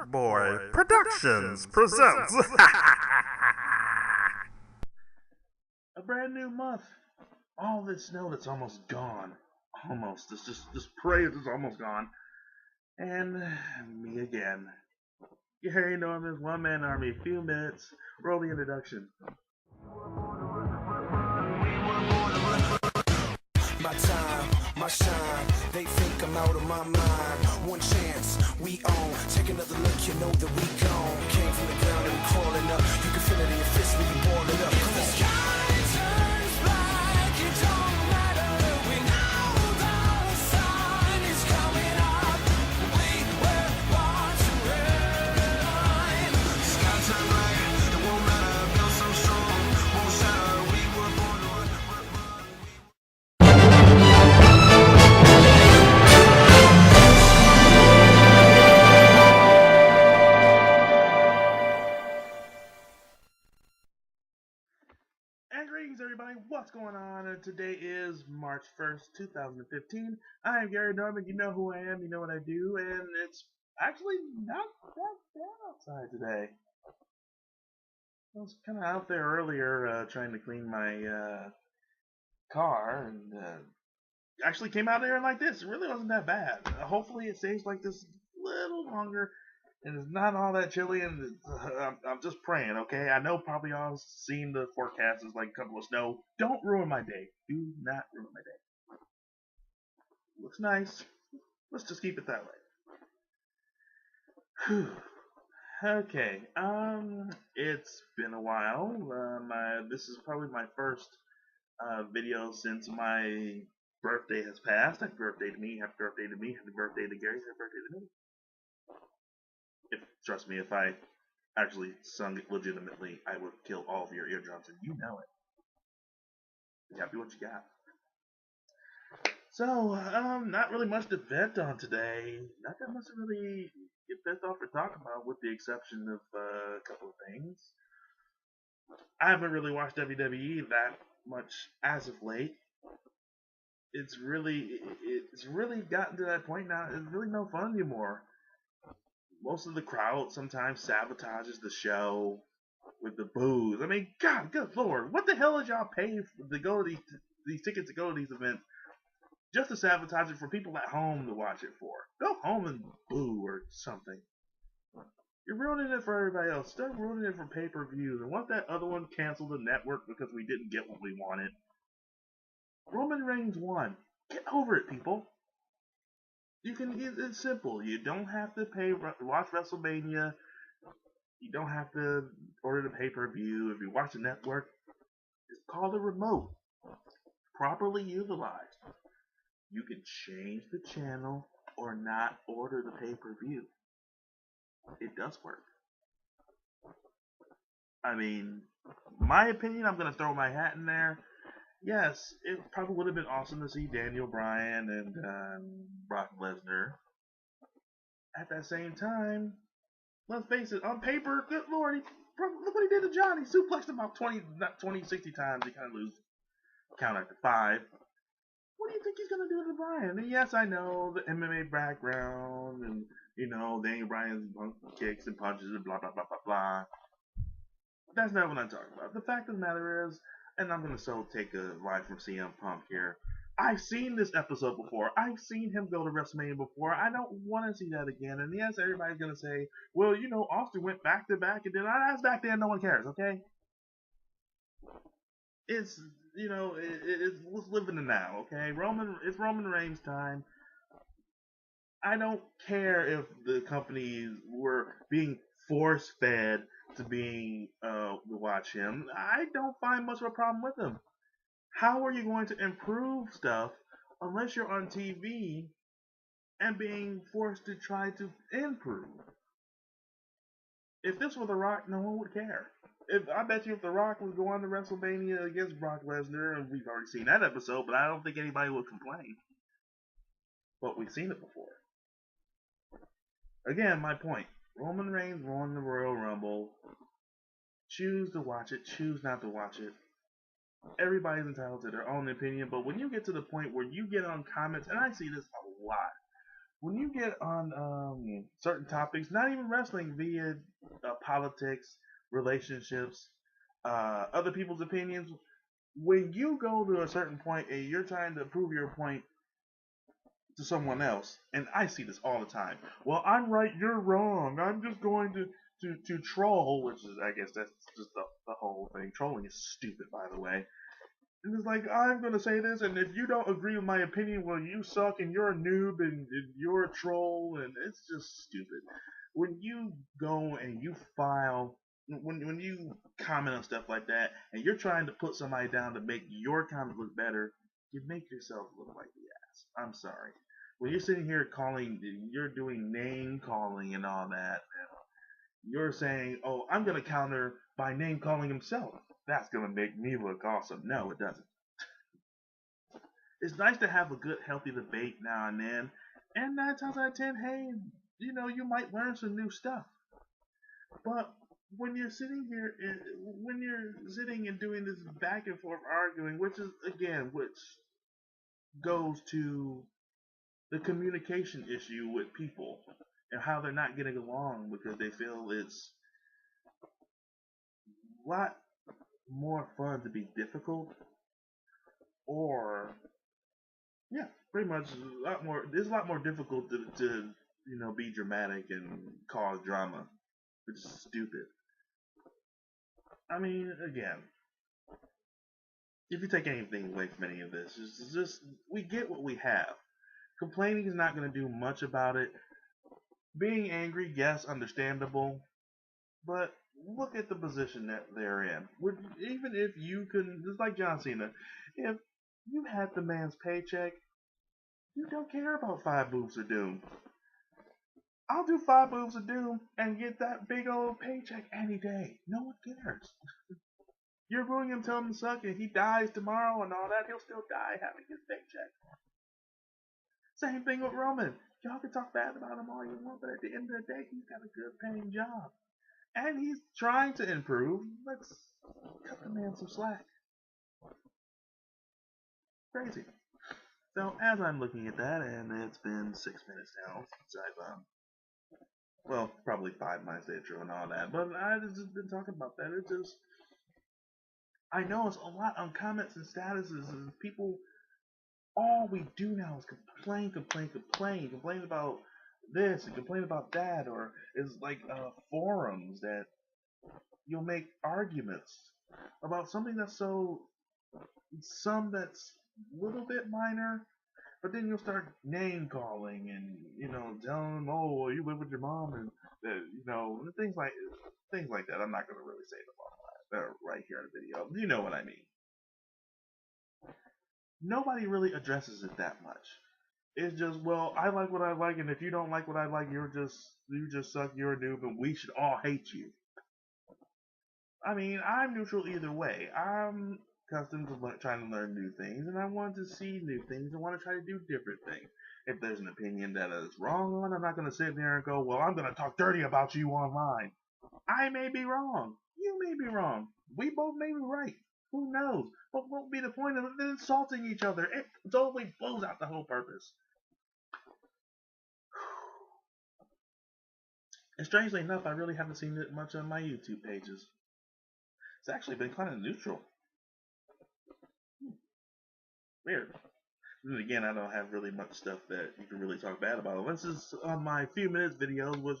Shark Boy Productions presents A brand new month. All this snow that's almost gone. Almost. Just pray it's almost gone. And me again. Gary Norman's One Man Army. Few minutes. Roll the introduction. My time, my shine, they think I'm out of my mind. One chance, we own. Take another look, you know that we gone. Came from the ground and crawling up. You can feel it in your fist when you balling up. If the sky turns black, it don't matter. We know the sun is coming up. We were born to run. Sky turn black, it won't matter. Feel so strong, won't shatter. We were born to run. And greetings, everybody. What's going on? And today is March 1st, 2015. I am Gary Norman. You know who I am. You know what I do. And it's actually not that bad outside today. I was kind of out there earlier trying to clean my car, and actually came out there like this. It really wasn't that bad. Hopefully it stays like this a little longer, and it's not all that chilly, and I'm just praying, okay? I know probably y'all seen the forecast is like a couple of snow. Don't ruin my day. Do not ruin my day. Looks nice. Let's just keep it that way. Whew. Okay, it's been a while. This is probably my first video since my birthday has passed. Happy birthday to me, happy birthday to me, happy birthday to Gary, happy birthday to me. Trust me, if I actually sung it legitimately, I would kill all of your eardrums, and you know it. Be happy what you got. So, not really much to vent on today. Not that much to really get pissed off or talk about, with the exception of a couple of things. I haven't really watched WWE that much as of late. It's really gotten to that point now. It's really no fun anymore. Most of the crowd sometimes sabotages the show with the boos. I mean, God, good lord, what the hell did y'all pay to go to these tickets to go to these events just to sabotage it for people at home to watch it for? Go home and boo or something. You're ruining it for everybody else. Start ruining it for pay-per-views. And once that other one canceled the network because we didn't get what we wanted, Roman Reigns won. Get over it, people. It's simple. You don't have to watch WrestleMania. You don't have to order the pay-per-view. If you watch the network, it's called a remote. Properly utilized. You can change the channel or not order the pay-per-view. It does work. I mean, my opinion, I'm going to throw my hat in there. Yes, it probably would have been awesome to see Daniel Bryan and Brock Lesnar. At that same time, let's face it, on paper, good lord, look what he did to John. He suplexed him about 60 times. He kind of lose count after 5. What do you think he's going to do to Bryan? And yes, I know the MMA background, and, you know, Daniel Bryan's kicks and punches and blah, blah, blah, blah, blah. That's not what I'm talking about. The fact of the matter is, and I'm going to take a line from CM Punk here, I've seen this episode before. I've seen him go to WrestleMania before. I don't want to see that again. And yes, everybody's going to say, well, you know, Austin went back to back, and then that's back there, no one cares, okay? It's, you know, let's live in the now, okay? It's Roman Reigns time. I don't care if the companies were being force-fed to watch him. I don't find much of a problem with him. How are you going to improve stuff unless you're on TV and being forced to try to improve? If this were The Rock, no one would care. I bet you if The Rock was going to WrestleMania against Brock Lesnar, and we've already seen that episode, but I don't think anybody would complain. But we've seen it before. Again, my point. Roman Reigns won the Royal Rumble. Choose to watch it, choose not to watch it. Everybody's entitled to their own opinion, but when you get to the point where you get on comments, and I see this a lot, when you get on certain topics, not even wrestling, via politics, relationships, other people's opinions, when you go to a certain point and you're trying to prove your point to someone else, and I see this all the time. Well, I'm right, you're wrong. I'm just going to troll, which is, I guess that's just the whole thing. Trolling is stupid, by the way. And it's like, I'm going to say this, and if you don't agree with my opinion, well, you suck, and you're a noob, and you're a troll, and it's just stupid. When you go and you file, when you comment on stuff like that, and you're trying to put somebody down to make your comment look better, you make yourself look like the ass. I'm sorry. When you're sitting here you're doing name calling and all that, you're saying, oh, I'm going to counter by name calling himself. That's going to make me look awesome. No, it doesn't. It's nice to have a good, healthy debate now and then. And 9 times out of 10, hey, you might learn some new stuff. But when you're sitting here, and doing this back and forth arguing, which goes to the communication issue with people and how they're not getting along because they feel it's a lot more fun to be difficult, or pretty much a lot more. It's a lot more difficult to be dramatic and cause drama, which is stupid. I mean, again, if you take anything away from any of this, it's just we get what we have. Complaining is not going to do much about it. Being angry, yes, understandable, but look at the position that they're in. Even if you can, just like John Cena, if you had the man's paycheck, you don't care about 5 moves of doom. I'll do 5 moves of doom and get that big old paycheck any day. No one cares. You're ruining him, telling him to suck, and he dies tomorrow and all that, he'll still die having his paycheck. Same thing with Roman. Y'all can talk bad about him all you want, but at the end of the day, he's got a good paying job. And he's trying to improve. Let's cut the man some slack. Crazy. So as I'm looking at that, and it's been 6 minutes now since I've probably 5 minutes intro and all that, but I've just been talking about that. It just, I know it's a lot on comments and statuses, and people, all we do now is complain about this and complain about that, or it's like forums that you'll make arguments about something that's that's a little bit minor, but then you'll start name calling and telling them, oh, well, you live with your mom, and things like that. I'm not going to really say them all right here in the video. You know what I mean. Nobody really addresses it that much. It's just, well, I like what I like, and if you don't like what I like, you just suck, you're a noob, and we should all hate you. I mean, I'm neutral either way. I'm accustomed to trying to learn new things, and I want to see new things and want to try to do different things. If there's an opinion that is wrong on, I'm not going to sit there and go, well, I'm going to talk dirty about you online. I may be wrong. You may be wrong. We both may be right. Who knows? What won't be the point of insulting each other? It totally blows out the whole purpose. And strangely enough, I really haven't seen it much on my YouTube pages. It's actually been kind of neutral. Weird. And again, I don't have really much stuff that you can really talk bad about. This is on my few minutes videos, which,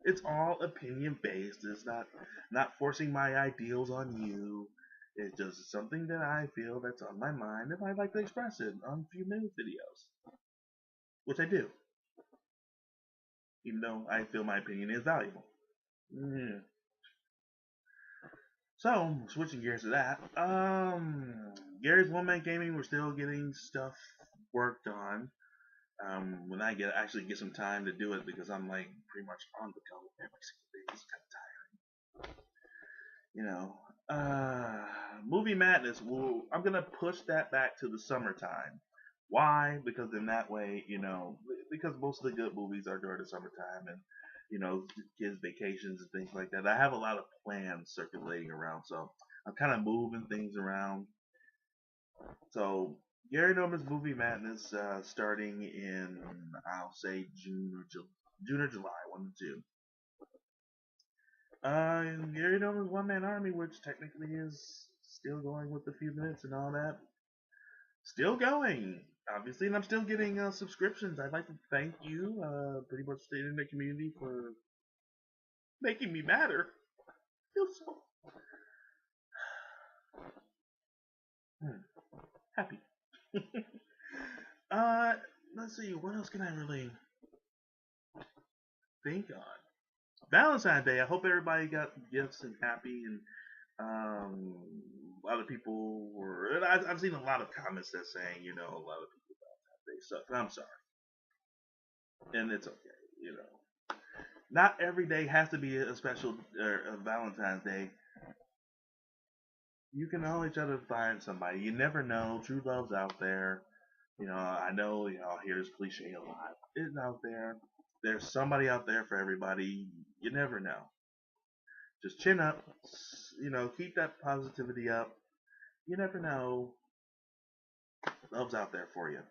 it's all opinion based. It's not forcing my ideals on you. It's just something that I feel that's on my mind, and I'd like to express it on few minute videos, which I do, even though I feel my opinion is valuable. Yeah. So, switching gears to that, Gary's One Man Gaming, we're still getting stuff worked on. When I actually get some time to do it, because I'm like pretty much on the go every single day. It's kind of tiring. Movie Madness, I'm gonna push that back to the summertime. Why? Because in that way, because most of the good movies are during the summertime, and kids' vacations and things like that. I have a lot of plans circulating around, so I'm kind of moving things around. So Gary Norman's Movie Madness starting in, I'll say, June or July, 1 to 2. Gary Norman's One Man Army, which technically is still going with the few minutes and all that. Still going, obviously, and I'm still getting subscriptions. I'd like to thank you, pretty much the internet community, for making me matter. Feel so happy. Let's see, what else can I really think on? Valentine's Day. I hope everybody got gifts and happy, and a lot of people were. I've seen a lot of comments that saying, a lot of people Valentine's Day suck. I'm sorry, and it's okay. Not every day has to be a special a Valentine's Day. You can always try to find somebody. You never know. True love's out there. I know. Hear this cliche a lot. It's out there. There's somebody out there for everybody. You never know. Just chin up. Keep that positivity up. You never know. Love's out there for you.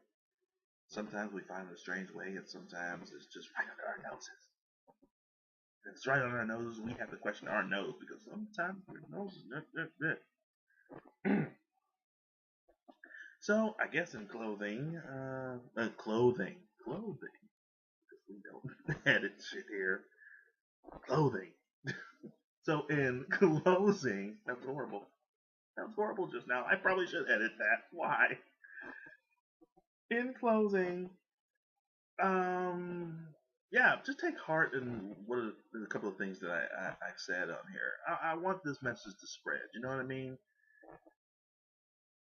Sometimes we find it a strange way, and sometimes it's just right under our noses. And it's right under our noses. We have to question our nose because sometimes our nose is not. So I guess in clothing. We don't edit shit here. Clothing. So in closing, that was horrible. That was horrible just now. I probably should edit that. Why? In closing, just take heart in a couple of things that I said on here. I want this message to spread. You know what I mean?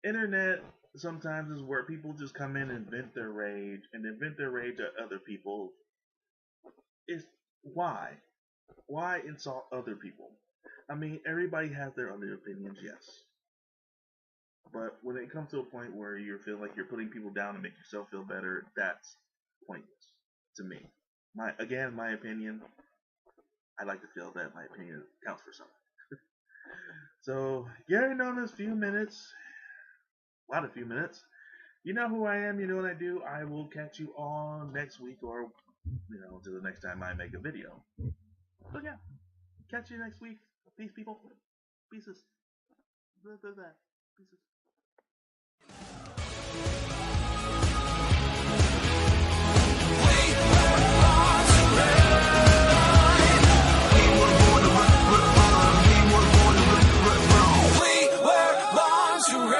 Internet sometimes is where people just come in and vent their rage at other people. Why? Why insult other people? I mean, everybody has their other opinions, yes. But when it comes to a point where you feel like you're putting people down to make yourself feel better, that's pointless to me. My opinion, I like to feel that my opinion counts for something. So, Gary Norman's few minutes. A lot of few minutes. You know who I am, you know what I do. I will catch you all next week or, until the next time I make a video. So yeah, catch you next week. Peace, people. Pieces. Pieces. We were born to